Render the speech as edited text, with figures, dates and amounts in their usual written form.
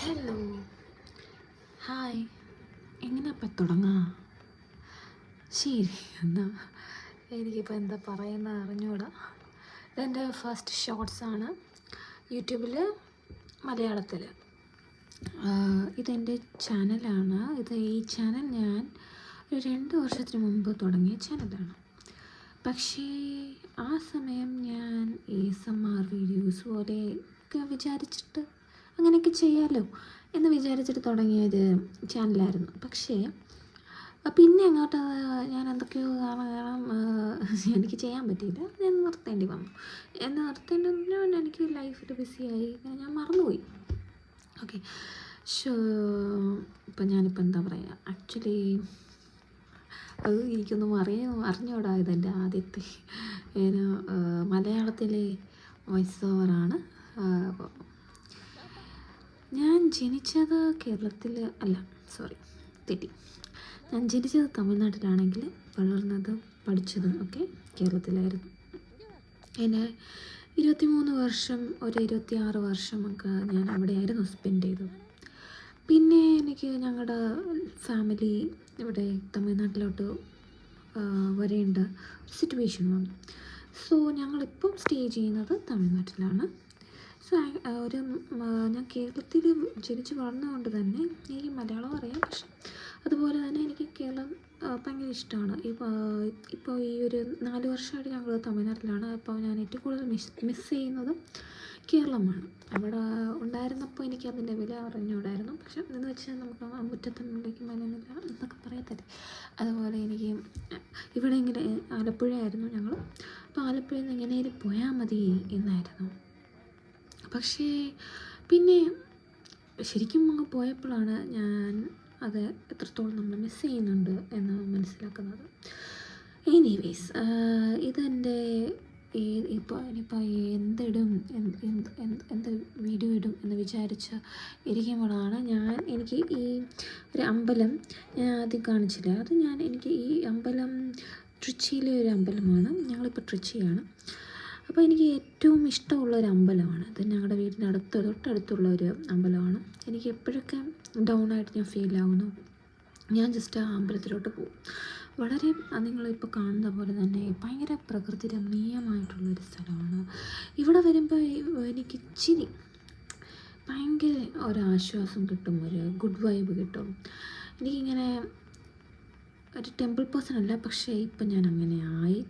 Hello, hi. എങ്ങനെ അപ്പം തുടങ്ങാം? ശരി, എന്നാൽ എനിക്കിപ്പോൾ എന്താ പറയുന്നത് അറിഞ്ഞൂടാ. ഇതെൻ്റെ ഫസ്റ്റ് ഷോർട്സാണ് യൂട്യൂബിൽ, മലയാളത്തിൽ. ഇതെൻ്റെ ചാനലാണ്. ഈ ചാനൽ ഞാൻ ഒരു 2 വർഷത്തിന് മുമ്പ് തുടങ്ങിയ ചാനലാണ്. പക്ഷേ ആ സമയം ഞാൻ ASMR വീഡിയോസ് പോലെയൊക്കെ വിചാരിച്ചിട്ട് അങ്ങനെയൊക്കെ ചെയ്യാമല്ലോ എന്ന് വിചാരിച്ചിട്ട് തുടങ്ങിയൊരു ചാനലായിരുന്നു. പക്ഷേ പിന്നെ അങ്ങോട്ട് ഞാൻ എന്തൊക്കെയോ കാരണം എനിക്ക് ചെയ്യാൻ പറ്റിയില്ല. ഞാൻ നിർത്തേണ്ടി വന്നു. നിർത്തേണ്ടി വന്നു. എനിക്ക് ലൈഫിൽ ബിസിയായി, ഞാൻ മറന്നുപോയി. ഓക്കെ, ഇപ്പം ഞാനിപ്പോൾ എന്താ പറയുക, ആക്ച്വലി അത് എനിക്കൊന്നും അറിഞ്ഞൂടാ. ഇതെൻ്റെ ആദ്യത്തെ മലയാളത്തിലെ വോയിസ് ഓവറാണ്. അപ്പോൾ ഞാൻ ജനിച്ചത് കേരളത്തിൽ അല്ല, സോറി, തെറ്റി. ഞാൻ ജനിച്ചത് തമിഴ്നാട്ടിലാണെങ്കിൽ വളർന്നതും പഠിച്ചതും ഒക്കെ കേരളത്തിലായിരുന്നു. എന്നെ 23 വർഷം, ഒരു 26 വർഷമൊക്കെ ഞാൻ അവിടെയായിരുന്നു സ്പെൻഡ് ചെയ്തത്. പിന്നെ എനിക്ക് ഞങ്ങളുടെ ഫാമിലി ഇവിടെ തമിഴ്നാട്ടിലോട്ട് വരേണ്ട ഒരു സിറ്റുവേഷൻ വന്നു. സോ ഞങ്ങളിപ്പം സ്റ്റേ ചെയ്യുന്നത് തമിഴ്നാട്ടിലാണ്. സോ ഞാൻ കേരളത്തിൽ ജനിച്ച് വളർന്നതുകൊണ്ട് തന്നെ എനിക്ക് മലയാളം അറിയാം. പക്ഷെ അതുപോലെ തന്നെ എനിക്ക് കേരളം ഭയങ്കര ഇഷ്ടമാണ്. ഇപ്പോൾ ഈ ഒരു 4 വർഷമായിട്ട് ഞങ്ങൾ തമിഴ്നാട്ടിലാണ്. അപ്പോൾ ഞാൻ ഏറ്റവും കൂടുതൽ മിസ് ചെയ്യുന്നതും കേരളമാണ്. അവിടെ ഉണ്ടായിരുന്നപ്പോൾ എനിക്ക് അതിൻ്റെ വില അറിഞ്ഞുകൂടായിരുന്നു. പക്ഷെ എന്ന് വെച്ചാൽ നമുക്ക് മുറ്റത്തുള്ളിലേക്ക് മലനില്ല എന്നൊക്കെ പറയത്തില്ലേ, അതുപോലെ എനിക്ക് ഇവിടെ ഇങ്ങനെ ആലപ്പുഴയായിരുന്നു ഞങ്ങൾ. അപ്പോൾ ആലപ്പുഴയിൽ നിന്ന് എങ്ങനെയും പോയാൽ മതി എന്നായിരുന്നു. പക്ഷേ പിന്നെ ശരിക്കും അങ്ങ് പോയപ്പോഴാണ് ഞാൻ അത് എത്രത്തോളം നമ്മൾ മിസ് ചെയ്യുന്നുണ്ട് എന്ന് മനസ്സിലാക്കുന്നത്. എനിവേസ്, ഇതെൻ്റെ ഇനിയിപ്പോൾ എന്തിടും, എന്ത് വീഡിയോ ഇടും എന്ന് വിചാരിച്ച് ഇരിക്കുമ്പോഴാണ് എനിക്ക് ഈ ഒരു അമ്പലം ഞാൻ ആദ്യം കാണിച്ചില്ല. എനിക്ക് ഈ അമ്പലം ട്രിച്ചിയിലെ ഒരു അമ്പലമാണ്. ഞങ്ങളിപ്പോൾ ട്രിച്ചിയാണ്. അപ്പോൾ എനിക്ക് ഏറ്റവും ഇഷ്ടമുള്ളൊരു അമ്പലമാണ് ഇത്. ഞങ്ങളുടെ വീടിൻ്റെ തൊട്ടടുത്തുള്ള ഒരു അമ്പലമാണ്. എനിക്ക് എപ്പോഴൊക്കെ ഡൗൺ ആയിട്ട് ഞാൻ ഫീൽ ആവുന്നു, ഞാൻ ജസ്റ്റ് ആ അമ്പലത്തിലോട്ട് പോകും. വളരെ നിങ്ങളിപ്പോൾ കാണുന്ന പോലെ തന്നെ ഭയങ്കര പ്രകൃതി രമണീയമായിട്ടുള്ളൊരു സ്ഥലമാണ്. ഇവിടെ വരുമ്പോൾ എനിക്ക് ഇച്ചിരി ഭയങ്കര ഒരാശ്വാസം കിട്ടും, ഒരു ഗുഡ് വൈബ് കിട്ടും. എനിക്കിങ്ങനെ ഒരു ടെമ്പിൾ പേഴ്സൺ അല്ല, പക്ഷേ ഇപ്പം ഞാൻ അങ്ങനെ ആയി.